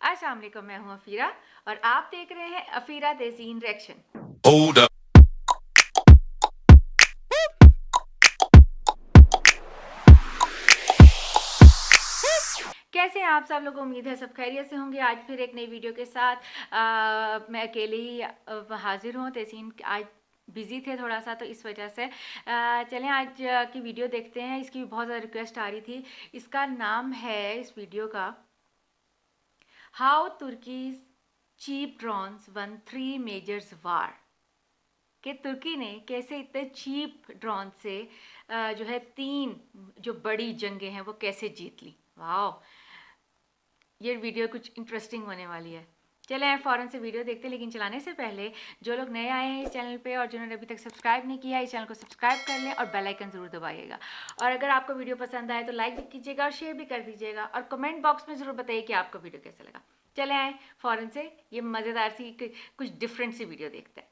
अस्सलाम वालेकुम, मैं हूँ अफीरा और आप देख रहे हैं अफीरा तहसीन रिएक्शन। Hold up. कैसे हैं आप सब लोग? उम्मीद है सब खैरियत से होंगे। आज फिर एक नई वीडियो के साथ मैं अकेले ही हाजिर हूँ। तहसीन आज बिजी थे थोड़ा सा, तो इस वजह से चलें आज की वीडियो देखते हैं। इसकी भी बहुत ज़्यादा रिक्वेस्ट आ रही थी। इसका नाम है इस वीडियो का how Turkey's cheap drones won 3 majors war, कि तुर्की ने कैसे इतने चीप ड्रोन से जो है 3 जो बड़ी जंगें हैं वो कैसे जीत ली। वाह, ये वीडियो कुछ इंटरेस्टिंग होने वाली है। चले हैं फ़ौरन से वीडियो देखते हैं, लेकिन चलाने से पहले जो लोग नए आए हैं इस चैनल पे और जिन्होंने अभी तक सब्सक्राइब नहीं किया, इस चैनल को सब्सक्राइब कर लें और बेल आइकन ज़रूर दबाइएगा। और अगर आपको वीडियो पसंद आए तो लाइक भी कीजिएगा और शेयर भी कर दीजिएगा और कमेंट बॉक्स में ज़रूर बताइए कि आपको वीडियो कैसा लगा। चले आए फ़ौरन से ये मज़ेदार सी कुछ डिफरेंट सी वीडियो देखते हैं।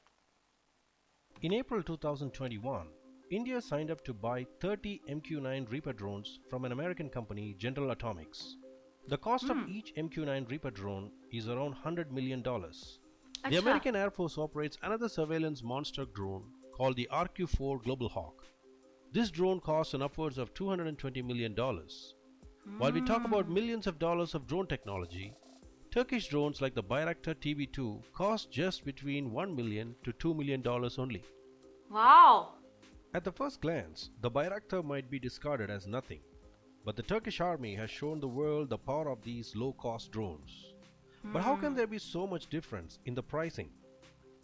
In April 2021, India signed up to buy 30 MQ-9 Reaper drones from an American company, General Atomics. The cost of each MQ-9 Reaper drone is around $100 million. The अच्छा। American Air Force operates another surveillance monster drone called the RQ-4 Global Hawk. This drone costs an upwards of $220 million. While we talk about millions of dollars of drone technology, Turkish drones like the Bayraktar TB2 cost just between $1 million to $2 million only. Wow! At the first glance, the Bayraktar might be discarded as nothing, but the Turkish army has shown the world the power of these low-cost drones. But how can there be so much difference in the pricing?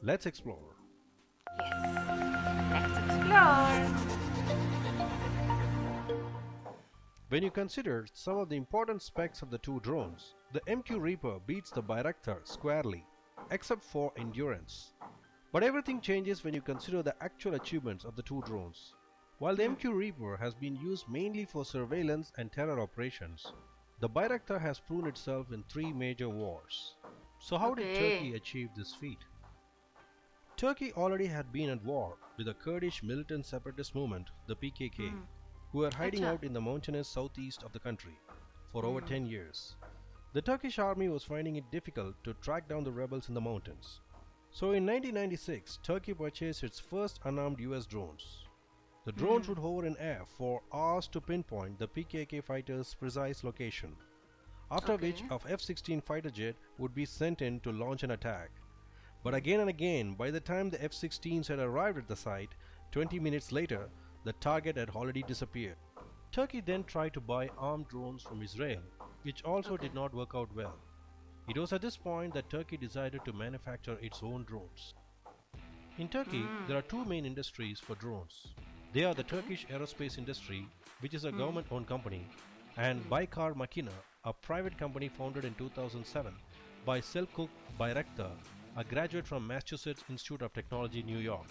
Let's explore. Let's explore! When you consider some of the important specs of the two drones, the MQ Reaper beats the Bayraktar squarely, except for endurance. But everything changes when you consider the actual achievements of the two drones. While the MQ Reaper has been used mainly for surveillance and terror operations, the Bayraktar has proven itself in 3 major wars. So how did Turkey achieve this feat? Turkey already had been at war with the Kurdish militant separatist movement, the PKK, who were hiding out in the mountainous southeast of the country for over 10 years. The Turkish army was finding it difficult to track down the rebels in the mountains. So in 1996, Turkey purchased its first unarmed US drones. The drones would hover in air for hours to pinpoint the PKK fighters' precise location, after which a F-16 fighter jet would be sent in to launch an attack. But again and again, by the time the F-16s had arrived at the site, 20 minutes later, the target had already disappeared. Turkey then tried to buy armed drones from Israel, which also did not work out well. It was at this point that Turkey decided to manufacture its own drones. In Turkey, there are two main industries for drones. They are the Turkish aerospace industry, which is a government-owned company, and Baykar Makina, a private company founded in 2007 by Selçuk Bayraktar, a graduate from Massachusetts Institute of Technology, New York.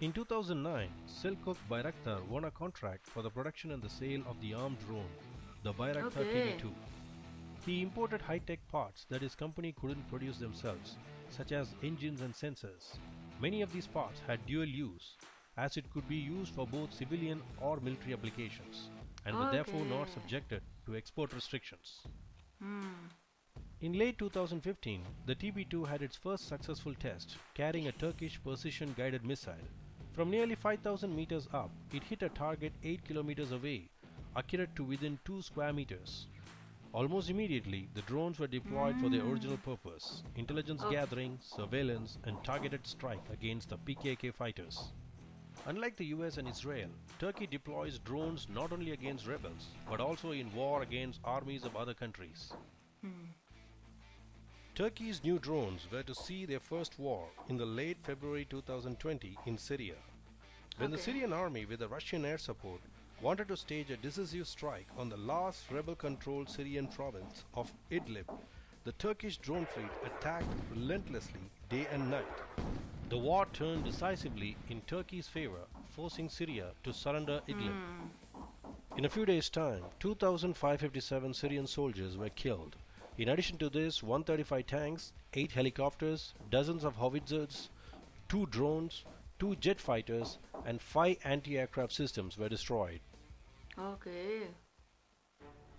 In 2009, Selçuk Bayraktar won a contract for the production and the sale of the armed drone, the Bayraktar TB2. He imported high-tech parts that his company couldn't produce themselves, such as engines and sensors. Many of these parts had dual use, as it could be used for both civilian or military applications, and were therefore not subjected to export restrictions. In late 2015, the TB2 had its first successful test, carrying a Turkish precision-guided missile. From nearly 5,000 meters up, it hit a target 8 kilometers away, accurate to within 2 square meters. Almost immediately, the drones were deployed for their original purpose: intelligence gathering, surveillance, and targeted strike against the PKK fighters. Unlike the US and Israel, Turkey deploys drones not only against rebels, but also in war against armies of other countries. Turkey's new drones were to see their first war in the late February 2020 in Syria, when the Syrian army, with the Russian air support, wanted to stage a decisive strike on the last rebel-controlled Syrian province of Idlib. The Turkish drone fleet attacked relentlessly day and night. The war turned decisively in Turkey's favor, forcing Syria to surrender Idlib. In a few days' time, 2,557 Syrian soldiers were killed. In addition to this, 135 tanks, 8 helicopters, dozens of howitzers, 2 drones, 2 jet fighters, and 5 anti-aircraft systems were destroyed.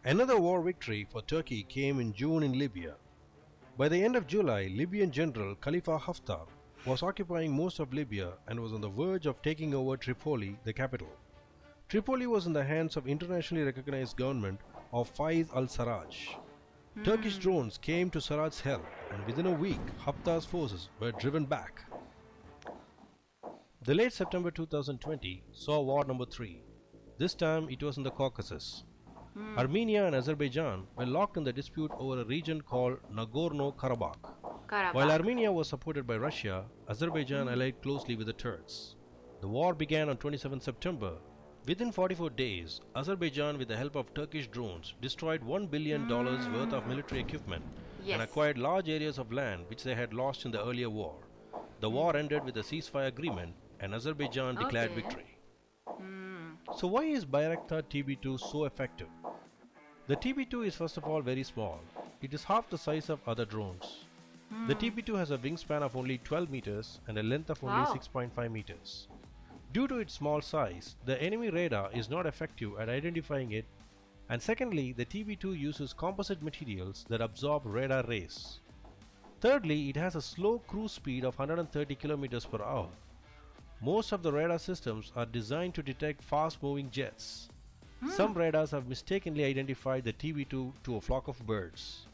Another war victory for Turkey came in June in Libya. By the end of July, Libyan General Khalifa Haftar was occupying most of Libya and was on the verge of taking over Tripoli, the capital. Tripoli was in the hands of internationally recognized government of Faiz al-Sarraj. Turkish drones came to Sarraj's help, and within a week, Haftar's forces were driven back. The late September 2020 saw war number 3. This time it was in the Caucasus. Armenia and Azerbaijan were locked in the dispute over a region called Nagorno-Karabakh. While Armenia was supported by Russia, Azerbaijan allied closely with the Turks. The war began on 27 September. Within 44 days, Azerbaijan, with the help of Turkish drones, destroyed $1 billion worth of military equipment and acquired large areas of land which they had lost in the earlier war. The war ended with a ceasefire agreement and Azerbaijan declared victory. So why is Bayraktar TB2 so effective? The TB2 is first of all very small. It is half the size of other drones. The TB2 has a wingspan of only 12 meters and a length of only 6.5 meters. Due to its small size, the enemy radar is not effective at identifying it, and secondly, the TB2 uses composite materials that absorb radar rays. Thirdly, it has a slow cruise speed of 130 kilometers per hour. Most of the radar systems are designed to detect fast-moving jets. Some radars have mistakenly identified the TB2 to a flock of birds.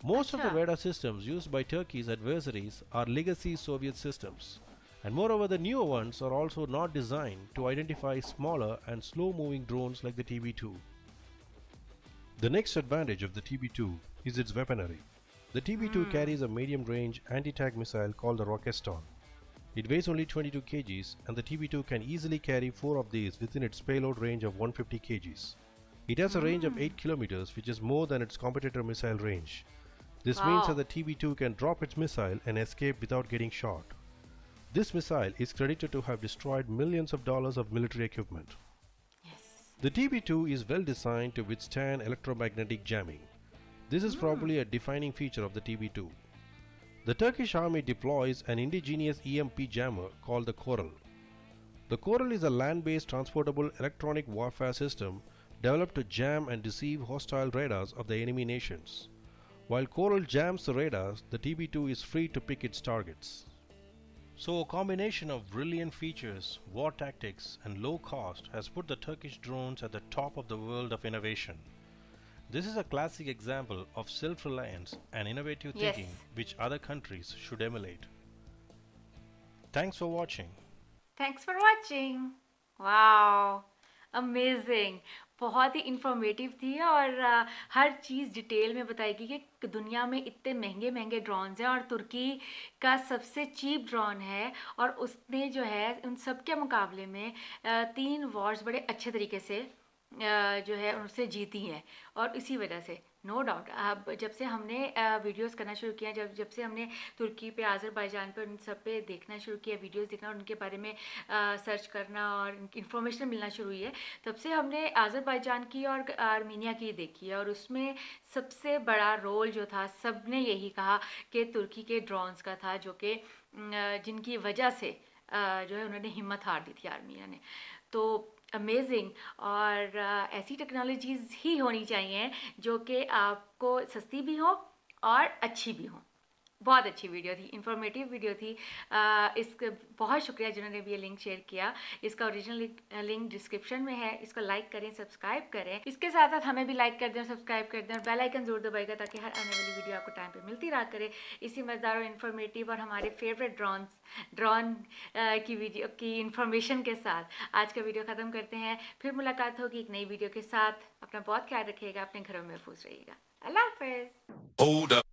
Most of the radar systems used by Turkey's adversaries are legacy Soviet systems, and moreover the newer ones are also not designed to identify smaller and slow-moving drones like the TB2. The next advantage of the TB2 is its weaponry. The TB2 carries a medium-range anti-tank missile called the Rocketstorm. It weighs only 22 kgs and the TB2 can easily carry 4 of these within its payload range of 150 kgs. It has a range of 8 kilometers, which is more than its competitor missile range. This means that the TB2 can drop its missile and escape without getting shot. This missile is credited to have destroyed millions of dollars of military equipment. The TB2 is well designed to withstand electromagnetic jamming. This is probably a defining feature of the TB2. The Turkish army deploys an indigenous EMP jammer called the Coral. The Coral is a land-based transportable electronic warfare system developed to jam and deceive hostile radars of the enemy nations. While Coral jams the radars, the TB2 is free to pick its targets. So a combination of brilliant features, war tactics and low cost has put the Turkish drones at the top of the world of innovation. This is a classic example of self-reliance and innovative thinking which other countries should emulate. Thanks for watching. Thanks for watching. Wow, amazing. बहुत ही informative थी और हर चीज़ detail में बताएगी कि दुनिया में इतने महंगे महंगे ड्रोन्स हैं और तुर्की का सबसे चीप ड्रोन है और उसने जो है उन सब के मुकाबले में 3 वॉर्स बड़े अच्छे तरीके से जो है उनसे जीती हैं और इसी वजह से नो डाउट अब जब से हमने वीडियोस करना शुरू किया जब से हमने तुर्की पे आज़रबाईजान पे उन सब पे देखना शुरू किया वीडियोस देखना और उनके बारे में सर्च करना और इन्फॉर्मेशन मिलना शुरू हुई है तब से हमने आज़रबाईजान की और आर्मीनिया की देखी है और उसमें सबसे बड़ा रोल जो था सब ने यही कहा कि तुर्की के ड्रोन्स का था जो कि जिनकी वजह से जो है उन्होंने हिम्मत हार दी थी आर्मीनिया ने तो अमेजिंग और ऐसी टेक्नोलॉजीज़ ही होनी चाहिए जो कि आपको सस्ती भी हो और अच्छी भी हो बहुत अच्छी वीडियो थी इन्फॉर्मेटिव वीडियो थी इसका बहुत शुक्रिया जिन्होंने भी ये लिंक शेयर किया इसका ओरिजिनल लिंक डिस्क्रिप्शन में है इसको लाइक करें सब्सक्राइब करें इसके साथ साथ हमें भी लाइक कर दें और सब्सक्राइब कर दें और बेल आइकन जरूर दबाएगा ताकि हर आने वाली वीडियो आपको टाइम पे मिलती रहा करे इसी मज़ेदार और इन्फॉर्मेटिव और हमारे फेवरेट ड्रोन की वीडियो की इन्फॉर्मेशन के साथ आज का वीडियो ख़त्म करते हैं फिर मुलाकात होगी एक नई वीडियो के साथ अपना बहुत ख्याल रखिएगा अपने घरों में महफूज रहिएगा अल्लाह हाफ़िज़